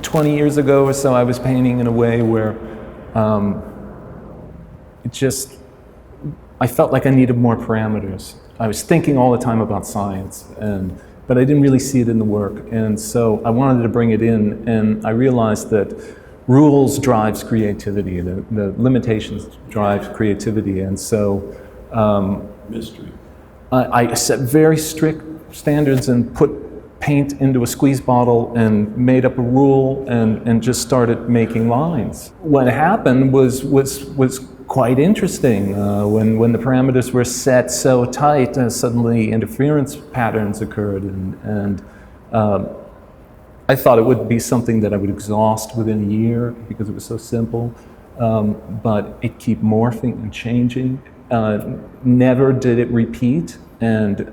20 years ago or so, I was painting in a way where I felt like I needed more parameters. I was thinking all the time about science, but I didn't really see it in the work. And so I wanted to bring it in, and I realized that rules drives creativity, the limitations drive creativity. And so mystery. I set very strict standards and put paint into a squeeze bottle and made up a rule and just started making lines. What happened was quite interesting. When the parameters were set so tight, suddenly interference patterns occurred, and I thought it would be something that I would exhaust within a year because it was so simple, but it kept morphing and changing. Never did it repeat, and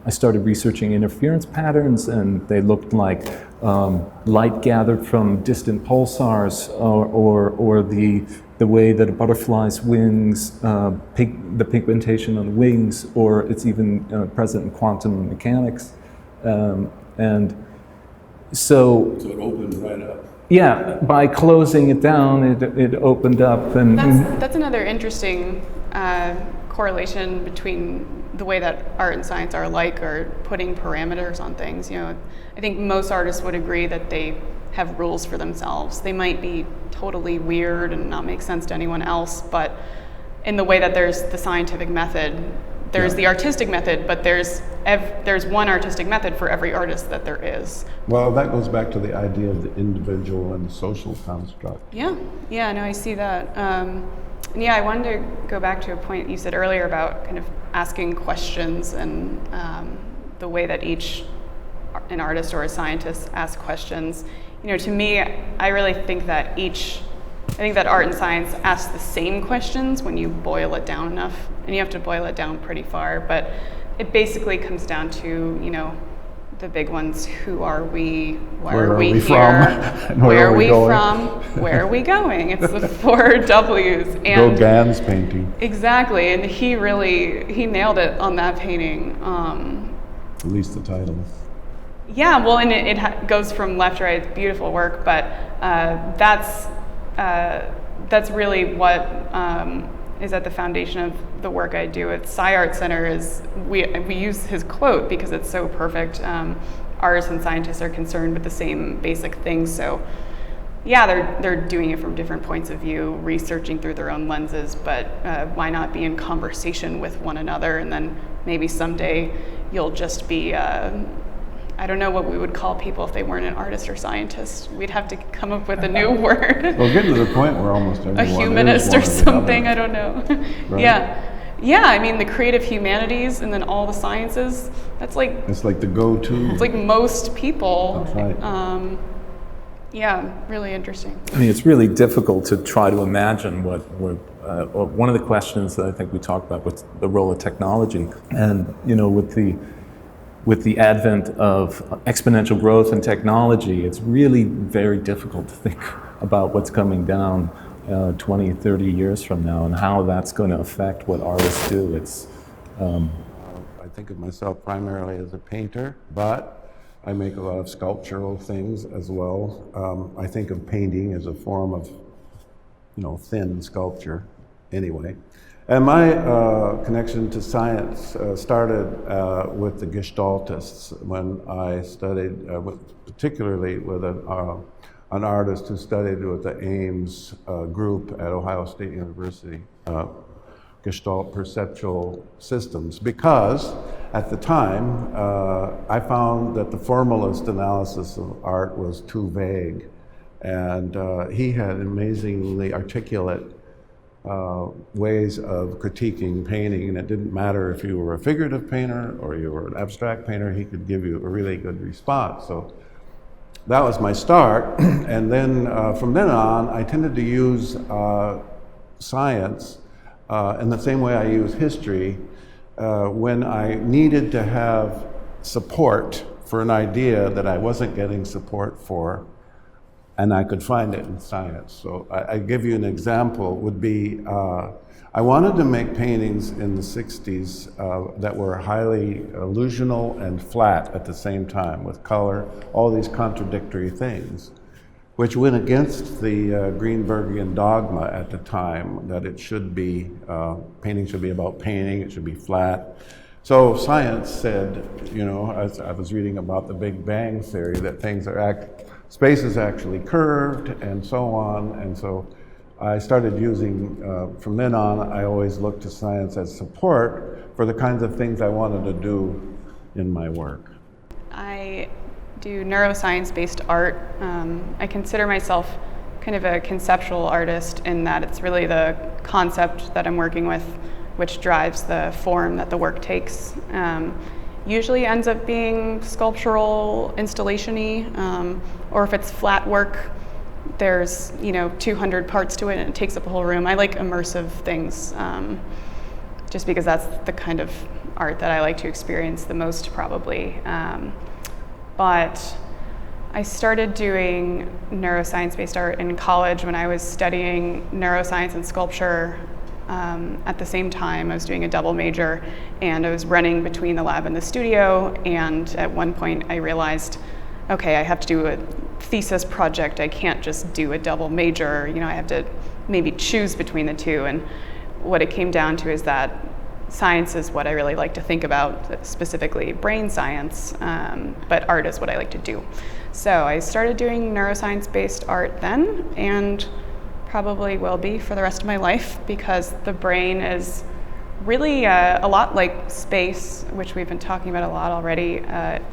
I started researching interference patterns, and they looked like light gathered from distant pulsars, or the way that a butterfly's wings, the pigmentation on the wings, or it's even present in quantum mechanics. And so it opened right up. Yeah, by closing it down, it opened up. And that's another interesting correlation between the way that art and science are alike, or putting parameters on things. You know, I think most artists would agree that they have rules for themselves. They might be totally weird and not make sense to anyone else, but in the way that there's the scientific method, there's the artistic method, but there's one artistic method for every artist that there is. Well, that goes back to the idea of the individual and the social construct. Yeah, no, I see that. And yeah, I wanted to go back to a point you said earlier about kind of asking questions and the way that an artist or a scientist asks questions. You know, to me, I really think that art and science ask the same questions when you boil it down enough, and you have to boil it down pretty far, but it basically comes down to, you know, the big ones: who are we, why are we here, where are we from, where are we going? It's the 4 W's. And Gauguin's painting. Exactly, and he nailed it on that painting. At least the title. Yeah, well, and it goes from left to right. It's beautiful work, but that's really what is at the foundation of the work I do at Sci-Art Center. We use his quote because it's so perfect. Artists and scientists are concerned with the same basic things, so yeah, they're doing it from different points of view, researching through their own lenses, but why not be in conversation with one another, and then maybe someday you'll just be I don't know what we would call people if they weren't an artist or scientist. We'd have to come up with a new word. We'll get to the point where almost everyone a humanist or something, I don't know. Right? Yeah, I mean, the creative humanities and then all the sciences, it's like the go-to. It's like most people. That's right. Yeah, really interesting. I mean, it's really difficult to try to imagine one of the questions that I think we talked about was the role of technology. And, you know, with the advent of exponential growth in technology, it's really very difficult to think about what's coming down 20, 30 years from now and how that's going to affect what artists do. I think of myself primarily as a painter, but I make a lot of sculptural things as well. I think of painting as a form of, you know, thin sculpture anyway. And my connection to science started with the Gestaltists when I studied, particularly with an artist who studied with the Ames group at Ohio State University, Gestalt perceptual systems, because at the time I found that the formalist analysis of art was too vague, and he had amazingly articulate ways of critiquing painting, and it didn't matter if you were a figurative painter or you were an abstract painter, he could give you a really good response. So that was my start, and then from then on I tended to use science in the same way I use history when I needed to have support for an idea that I wasn't getting support for, and I could find it in science. So I give you an example, would be, I wanted to make paintings in the 60s that were highly illusional and flat at the same time, with color, all these contradictory things. which went against the Greenbergian dogma at the time that it should be, painting should be about painting, it should be flat. So science said, you know, as I was reading about the Big Bang theory, that space is actually curved and so on. And so I started using, from then on, I always looked to science as support for the kinds of things I wanted to do in my work. I do neuroscience-based art. I consider myself kind of a conceptual artist in that it's really the concept that I'm working with which drives the form that the work takes. Usually ends up being sculptural, installation-y, or if it's flat work, there's 200 parts to it and it takes up a whole room. I like immersive things, just because that's the kind of art that I like to experience the most, probably. But I started doing neuroscience-based art in college when I was studying neuroscience and sculpture. At the same time, I was doing a double major, and I was running between the lab and the studio, and at one point I realized, okay, I have to do a thesis project. I can't just do a double major. I have to maybe choose between the two, and what it came down to is that science is what I really like to think about, specifically brain science, but art is what I like to do. So I started doing neuroscience-based art then, and probably will be for the rest of my life, because the brain is really a lot like space, which we've been talking about a lot already,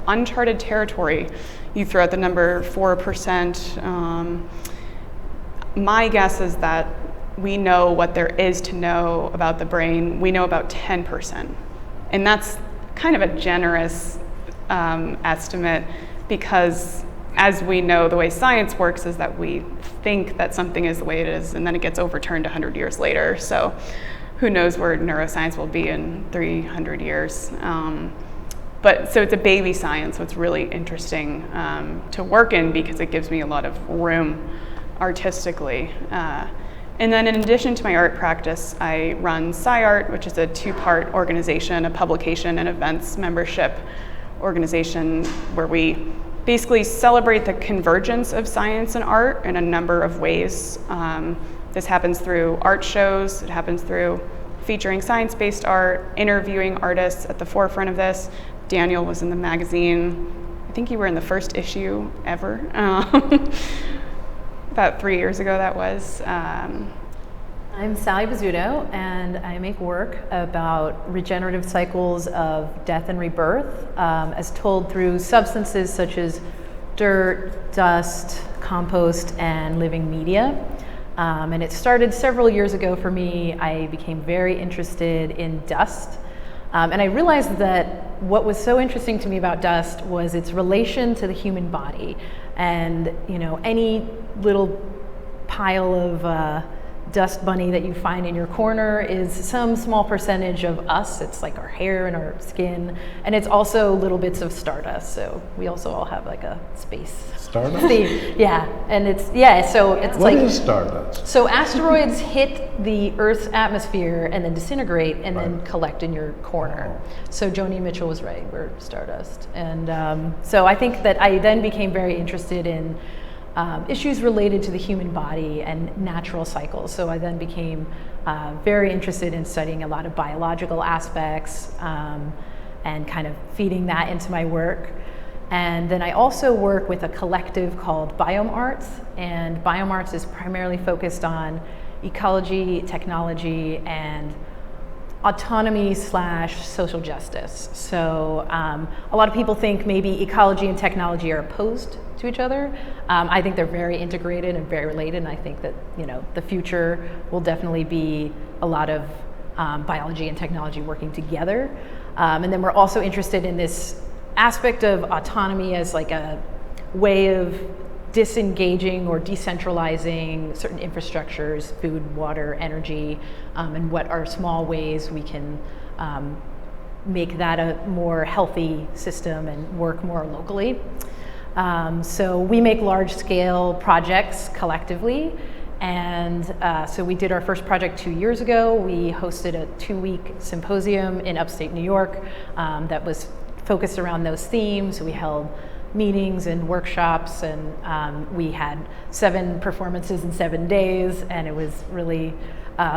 uncharted territory. You throw out the number 4%. My guess is that we know what there is to know about the brain. We know about 10%. And that's kind of a generous estimate, because as we know, the way science works is that we think that something is the way it is, and then it gets overturned 100 years later. So who knows where neuroscience will be in 300 years. So it's a baby science, so it's really interesting to work in, because it gives me a lot of room artistically. And then in addition to my art practice, I run SciArt, which is a 2-part organization, a publication and events membership organization, where we basically celebrate the convergence of science and art in a number of ways. This happens through art shows, it happens through featuring science-based art, interviewing artists at the forefront of this. Daniel was in the magazine. I think you were in the first issue ever. About 3 years ago that was. I'm Sally Bozzuto, and I make work about regenerative cycles of death and rebirth, as told through substances such as dirt, dust, compost, and living media. And it started several years ago for me. I became very interested in dust. And I realized that what was so interesting to me about dust was its relation to the human body. And any little pile of dust bunny that you find in your corner is some small percentage of us. It's like our hair and our skin, and it's also little bits of stardust. So we also all have like a space Stardust? Yeah, and so it's What like is stardust? So asteroids hit the Earth's atmosphere and then disintegrate and then collect in your corner. So Joni Mitchell was right, we're stardust. And so I think that I then became very interested in issues related to the human body and natural cycles. So I then became very interested in studying a lot of biological aspects and kind of feeding that into my work. And then I also work with a collective called Biome Arts, and Biome Arts is primarily focused on ecology, technology, and autonomy / social justice. So a lot of people think maybe ecology and technology are opposed to each other. I think they're very integrated and very related, and I think that the future will definitely be a lot of biology and technology working together. And then we're also interested in this aspect of autonomy as like a way of disengaging or decentralizing certain infrastructures, food, water, energy, and what are small ways we can make that a more healthy system and work more locally. So we make large-scale projects collectively, and so we did our first project 2 years ago. We hosted a 2-week symposium in upstate New York that was focused around those themes. We held meetings and workshops, and we had 7 performances in 7 days, and it was really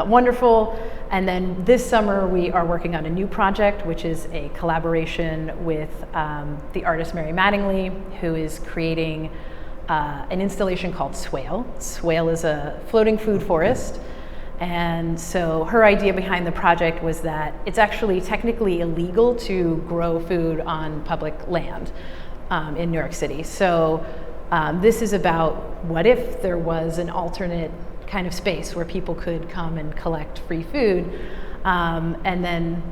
wonderful. And then this summer we are working on a new project, which is a collaboration with the artist Mary Mattingly, who is creating an installation called Swale. Swale is a floating food forest. And so her idea behind the project was that it's actually technically illegal to grow food on public land in New York City. So this is about what if there was an alternate kind of space where people could come and collect free food and then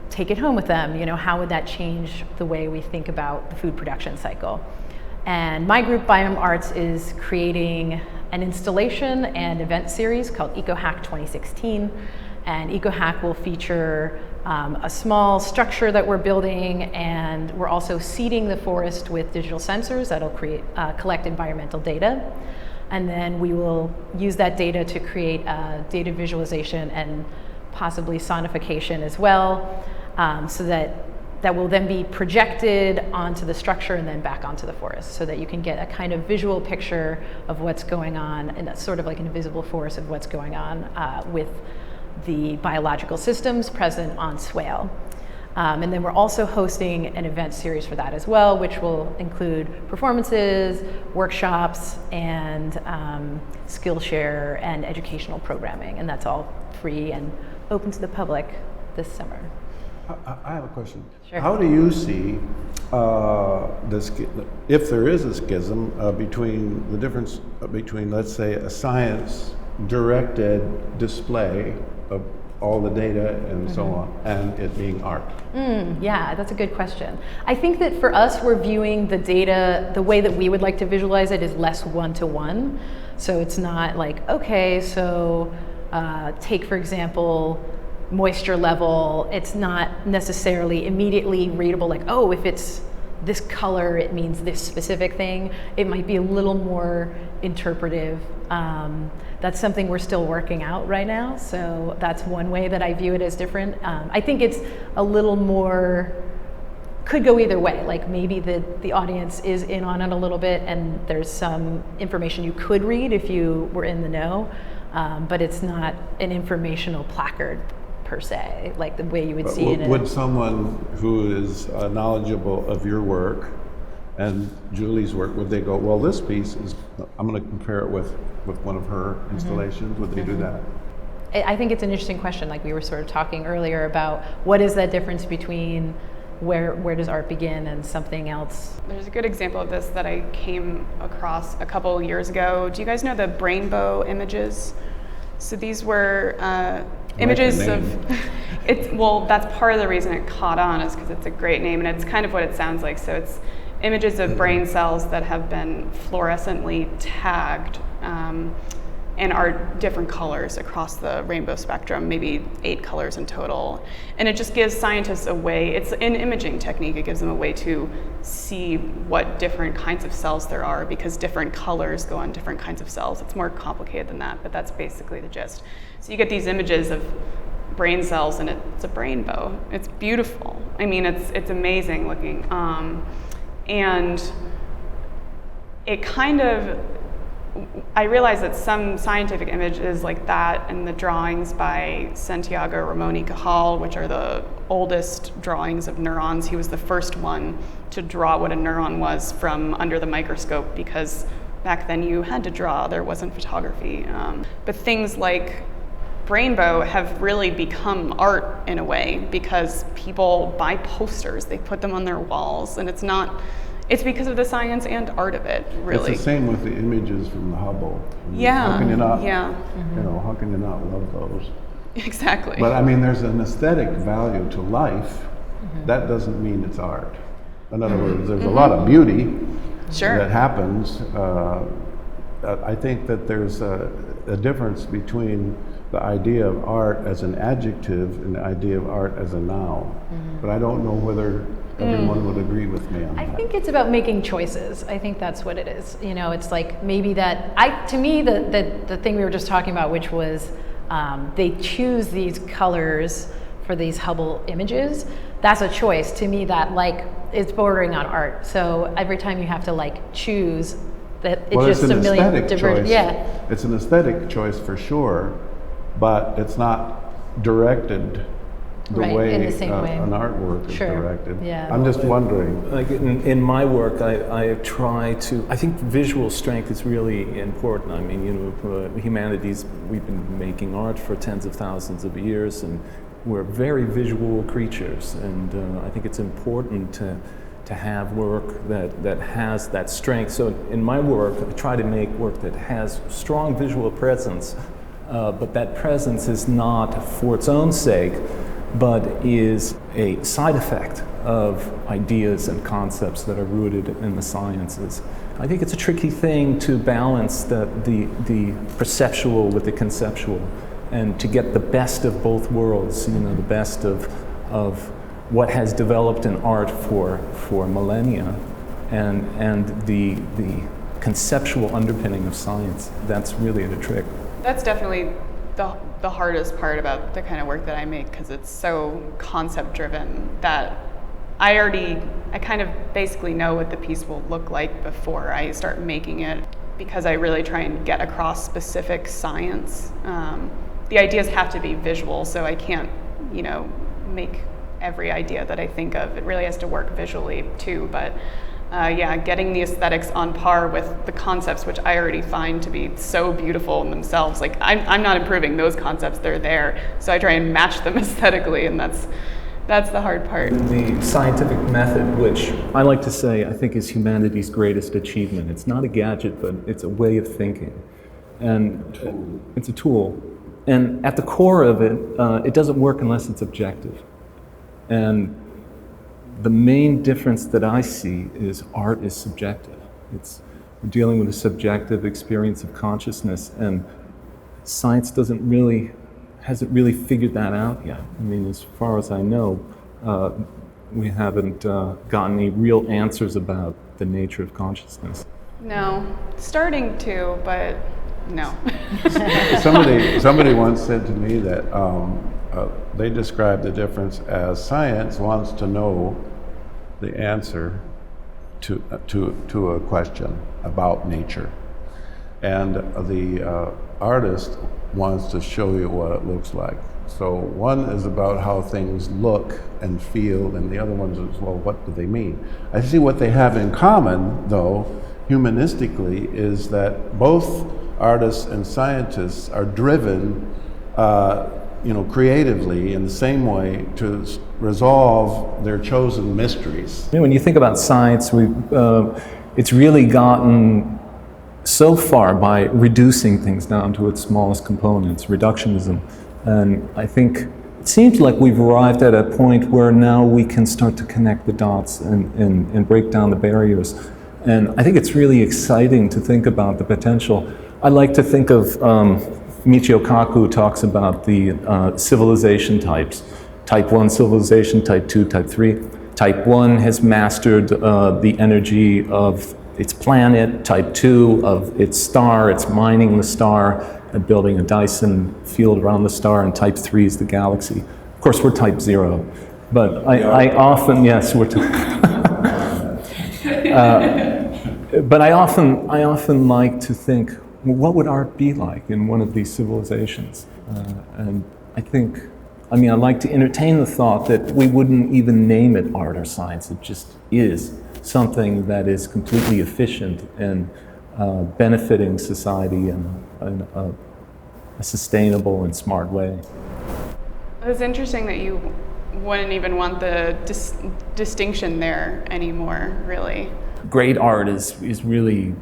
take it home with them. You know, how would that change the way we think about the food production cycle? And my group, Biome Arts, is creating an installation and event series called EcoHack 2016. And EcoHack will feature a small structure that we're building, and we're also seeding the forest with digital sensors that'll collect environmental data. And then we will use that data to create data visualization and possibly sonification as well, so that will then be projected onto the structure and then back onto the forest, so that you can get a kind of visual picture of what's going on, and that's sort of like an invisible forest of what's going on with the biological systems present on Swale. And then we're also hosting an event series for that as well, which will include performances, workshops, and Skillshare and educational programming. And that's all free and open to the public this summer. I have a question. Sure. How do you see if there is a schism between the difference between, let's say, a science-directed display of all the data and so on, and it being art? Yeah, that's a good question. I think that for us, we're viewing the data, the way that we would like to visualize it is less one-to-one. So it's not like, okay, so take, for example, moisture level. It's not necessarily immediately readable, like, oh, if it's this color, it means this specific thing. It might be a little more interpretive. That's something we're still working out right now. So that's one way that I view it as different. I think it's a little more, could go either way. Like maybe the audience is in on it a little bit, and there's some information you could read if you were in the know, but it's not an informational placard per se, like the way you would see it. Would someone who is knowledgeable of your work and Julie's work, would they go, well, this piece is, I'm going to compare it with one of her installations? Would they do that? I think it's an interesting question. Like we were sort of talking earlier about what is that difference between where does art begin and something else? There's a good example of this that I came across a couple years ago. Do you guys know the rainbow images? So these were images of, well, that's part of the reason it caught on, is because it's a great name, and it's kind of what it sounds like. So it's images of brain cells that have been fluorescently tagged and are different colors across the rainbow spectrum, maybe 8 colors in total. And it just gives scientists a way, it's an imaging technique, it gives them a way to see what different kinds of cells there are, because different colors go on different kinds of cells. It's more complicated than that, but that's basically the gist. So you get these images of brain cells, and it's a rainbow. It's beautiful. I mean, it's amazing looking. And it kind of, I realize that some scientific images like that and the drawings by Santiago Ramon y Cajal, which are the oldest drawings of neurons, he was the first one to draw what a neuron was from under the microscope, because back then you had to draw, there wasn't photography. But things like Rainbow have really become art in a way, because people buy posters, they put them on their walls, and it's because of the science and art of it, really. It's the same with the images from the Hubble. Yeah. How can you not, yeah. you know, how can you not love those? Exactly. But I mean, there's an aesthetic value to life. That doesn't mean it's art. In other words, there's a lot of beauty that happens. I think that there's a difference between the idea of art as an adjective and the idea of art as a noun. But I don't know whether everyone would agree with me on that. I think it's about making choices. I think that's what it is. You know, it's like maybe that, to me, the thing we were just talking about, which was they choose these colors for these Hubble images, that's a choice. To me, that like it's bordering on art. So every time you have to like choose, that it's just it's a an million aesthetic different. choice. Yeah. It's an aesthetic choice for sure, but it's not directed the Right, way, in the same way. an artwork is Sure, directed. yeah. I'm just wondering. Like in my work, I try to. I think visual strength is really important. I mean, humanities. We've been making art for tens of thousands of years, and we're very visual creatures. And I think it's important to have work that has that strength. So in my work, I try to make work that has strong visual presence, but that presence is not for its own sake, but is a side effect of ideas and concepts that are rooted in the sciences. I think it's a tricky thing to balance the perceptual with the conceptual, and to get the best of both worlds, the best of what has developed in art for millennia and the conceptual underpinning of science. That's really the trick. That's definitely the hardest part about the kind of work that I make, because it's so concept driven that I kind of basically know what the piece will look like before I start making it, because I really try and get across specific science. The ideas have to be visual, so I can't, make every idea that I think of. It really has to work visually too, but getting the aesthetics on par with the concepts, which I already find to be so beautiful in themselves. Like I'm not improving those concepts, they're there. So I try and match them aesthetically, and that's the hard part. The scientific method, which I like to say I think is humanity's greatest achievement. It's not a gadget, but it's a way of thinking. And it's a tool. And at the core of it, it doesn't work unless it's objective. And the main difference that I see is art is subjective. We're dealing with a subjective experience of consciousness, and science hasn't really figured that out yet. I mean, as far as I know, we haven't gotten any real answers about the nature of consciousness. No, starting to, but no. Somebody once said to me that they described the difference as science wants to know the answer to a question about nature, and the artist wants to show you what it looks like. So one is about how things look and feel, and the other one is, well, what do they mean? I see what they have in common, though, humanistically, is that both artists and scientists are driven creatively in the same way to resolve their chosen mysteries. When you think about science, it's really gotten so far by reducing things down to its smallest components, reductionism. And I think it seems like we've arrived at a point where now we can start to connect the dots and break down the barriers. And I think it's really exciting to think about the potential. I like to think of Michio Kaku talks about the civilization types. Type 1 civilization, type 2, type 3. Type 1 has mastered the energy of its planet. Type 2 of its star, it's mining the star and building a Dyson field around the star, and type 3 is the galaxy. Of course, we're type 0. But I often, yes, we're but I often like to think, well, what would art be like in one of these civilizations? And I like to entertain the thought that we wouldn't even name it art or science. It just is something that is completely efficient and benefiting society in a sustainable and smart way. It's interesting that you wouldn't even want the distinction there anymore, really. Great art is really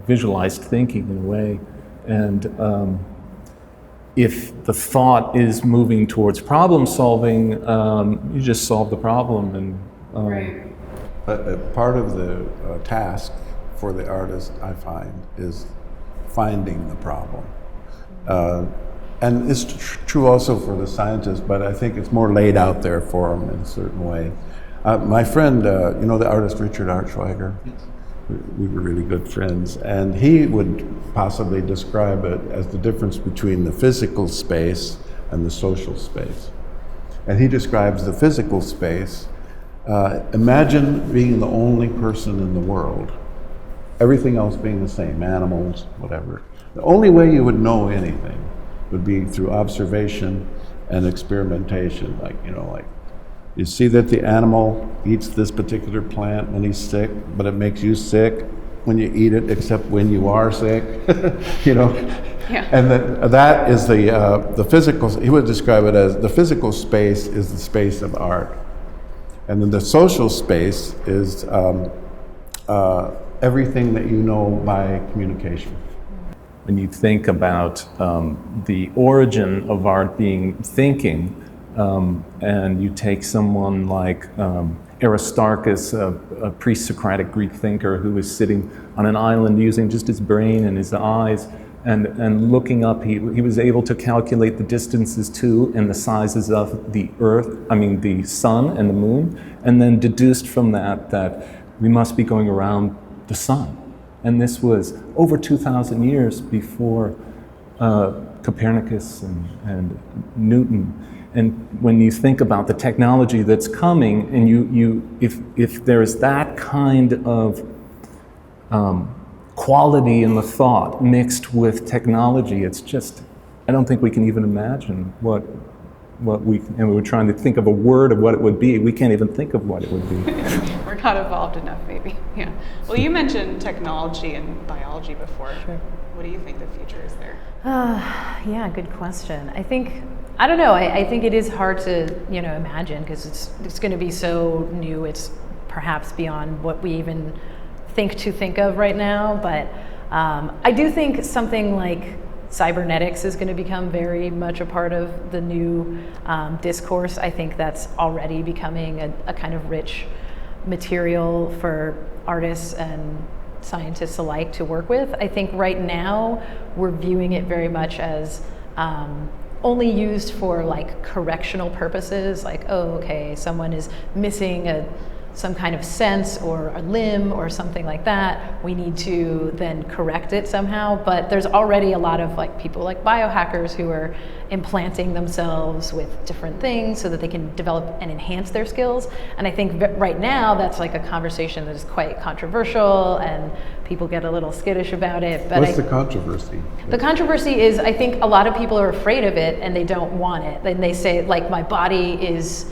visualized thinking in a way, and if the thought is moving towards problem solving, you just solve the problem. And right. Part of the task for the artist, I find, is finding the problem. And it's true also for the scientist, but I think it's more laid out there for them in a certain way. My friend, the artist Richard Archweiger? Yes. We were really good friends, and he would possibly describe it as the difference between the physical space and the social space. And he describes the physical space. Imagine being the only person in the world, everything else being the same, animals, whatever. The only way you would know anything would be through observation and experimentation. Like you see that the animal eats this particular plant when he's sick, but it makes you sick when you eat it, except when you are sick, Yeah. And that is the physical, he would describe it as the physical space is the space of art. And then the social space is everything that you know by communication. When you think about the origin of art being thinking, and you take someone like Aristarchus, a pre-Socratic Greek thinker who was sitting on an island using just his brain and his eyes, and looking up, he was able to calculate the distances to and the sizes of the the sun and the moon, and then deduced from that we must be going around the sun. And this was over 2,000 years before Copernicus and Newton. And when you think about the technology that's coming, and if there's that kind of quality in the thought mixed with technology, it's just, I don't think we can even imagine what and we were trying to think of a word of what it would be. We can't even think of what it would be. We're not evolved enough, maybe. Yeah. Well, you mentioned technology and biology before. Sure. What do you think the future is there? Yeah, good question. I don't know. I think it is hard to imagine, because it's going to be so new. It's perhaps beyond what we even think of right now. But I do think something like cybernetics is going to become very much a part of the new discourse. I think that's already becoming a kind of rich material for artists and scientists alike to work with. I think right now we're viewing it very much as only used for like correctional purposes, like, oh, okay, someone is missing some kind of sense or a limb or something like that. We need to then correct it somehow. But there's already a lot of like people like biohackers who are implanting themselves with different things so that they can develop and enhance their skills. And I think right now that's like a conversation that is quite controversial, and people get a little skittish about it. But what's the controversy? The controversy is, I think a lot of people are afraid of it and they don't want it. And they say, like, my body is,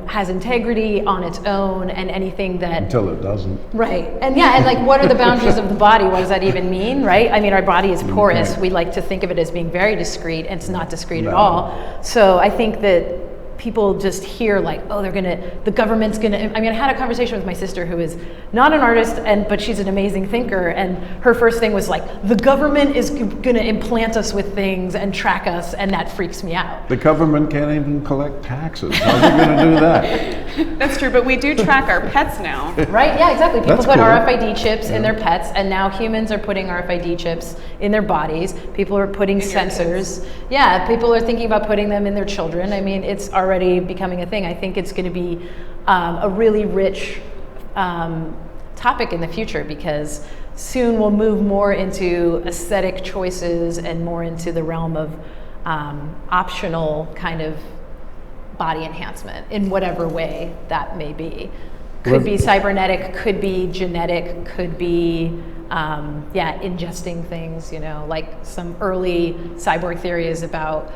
has integrity on its own, and anything that... Until it doesn't. Right. And yeah, and like, what are the boundaries of the body? What does that even mean, right? I mean, our body is porous. Okay. We like to think of it as being very discreet, and it's not discreet at all. So I think that people just hear like, oh, the government's gonna, I mean, I had a conversation with my sister who is not an artist, but she's an amazing thinker, and her first thing was like, the government is gonna implant us with things and track us, and that freaks me out. The government can't even collect taxes. How's it gonna do that? That's true, but we do track our pets now. Right, yeah, exactly. People That's put cool. RFID chips in their pets, and now humans are putting RFID chips in their bodies. People are putting sensors. Yeah, people are thinking about putting them in their children. I mean, it's already becoming a thing. I think it's going to be a really rich topic in the future, because soon we'll move more into aesthetic choices and more into the realm of optional kind of body enhancement in whatever way that may be. Could be cybernetic, could be genetic, could be ingesting things, like some early cyborg theories about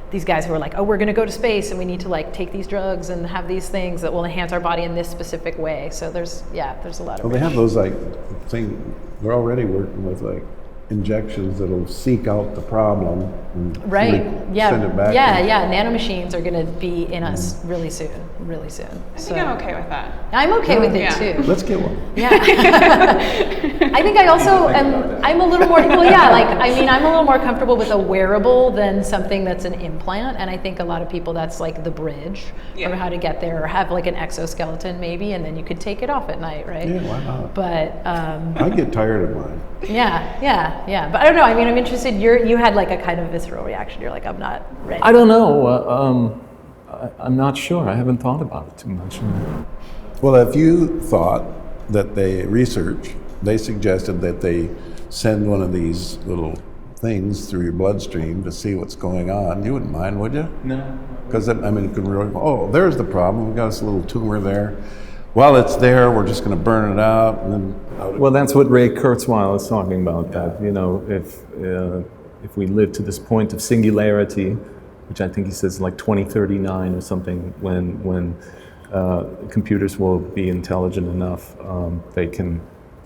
these guys who are like, oh, we're going to go to space and we need to like take these drugs and have these things that will enhance our body in this specific way. So there's a lot of... Well, they have those they're already working with like injections that'll seek out the problem and right. send it back. Nanomachines are going to be in us really soon. I think I'm okay with that. I'm okay with it too. Let's get one. Yeah. I think I also I'm a little more, I'm a little more comfortable with a wearable than something that's an implant. And I think a lot of people, that's like the bridge for how to get there, or have like an exoskeleton maybe, and then you could take it off at night, right? Yeah, why not? But I get tired of mine. Yeah. But I don't know. I mean, I'm interested. You had like a kind of visceral reaction. You're like, I'm not ready. I don't know. I'm not sure. I haven't thought about it too much. Well, if you thought that they suggested that they send one of these little things through your bloodstream to see what's going on, you wouldn't mind, would you? No. Because, I mean, it could really, oh, there's the problem. We've got this little tumor there. While it's there, we're just going to burn it out, and then out it Well, that's what Ray Kurzweil is talking about, that, you know, if we live to this point of singularity, which I think he says like 2039 or something, when computers will be intelligent enough,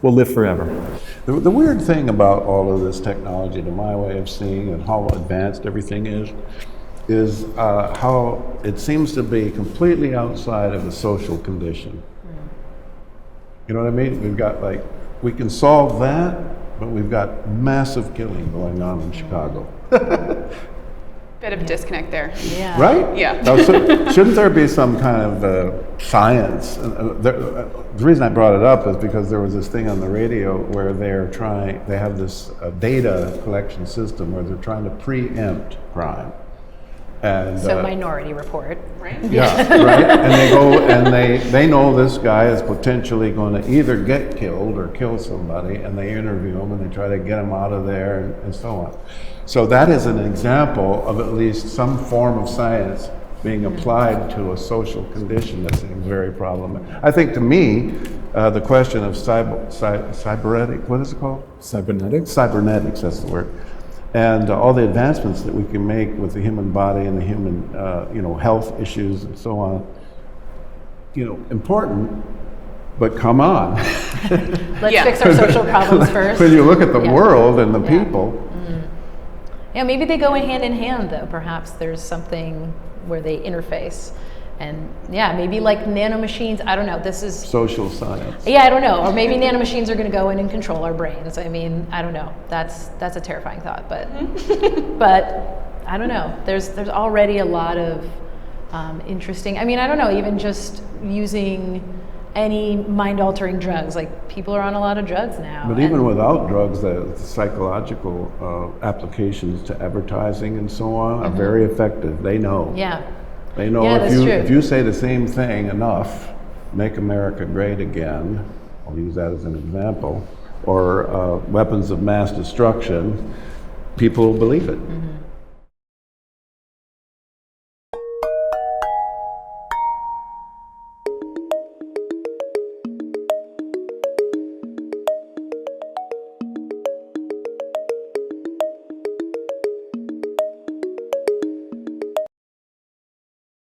we'll live forever. The weird thing about all of this technology, to my way of seeing, and how advanced everything is how it seems to be completely outside of the social condition. You know what I mean? We've got we can solve that, but we've got massive killing going on in Chicago. Bit of a disconnect there. Yeah. Right? Yeah. Now, shouldn't there be some kind of science? The reason I brought it up is because there was this thing on the radio where they have this data collection system where they're trying to preempt crime. And, So Minority Report. Right? yeah, right. And they go and they know this guy is potentially going to either get killed or kill somebody, and they interview him and they try to get him out of there and so on. So that is an example of at least some form of science being applied to a social condition that seems very problematic. I think to me, the question of cybernetic, what is it called? Cybernetics? Cybernetics, that's the word. And all the advancements that we can make with the human body and the human, health issues and so on, important, but come on. Let's Yeah. fix our social problems first. When you look at the Yeah. world and the Yeah. people, Yeah, maybe they go hand in hand, though. Perhaps there's something where they interface. And yeah, maybe like nanomachines, I don't know, this is... social science. Yeah, I don't know. Or maybe nanomachines are going to go in and control our brains. I mean, I don't know. That's a terrifying thought, but I don't know. There's already a lot of interesting... I mean, I don't know, even just using any mind-altering drugs. Like, people are on a lot of drugs now. But even without drugs, the psychological applications to advertising and so on are very effective. They know. Yeah. They know Yeah, that's true. if you say the same thing enough, make America great again, I'll use that as an example, or weapons of mass destruction, people will believe it.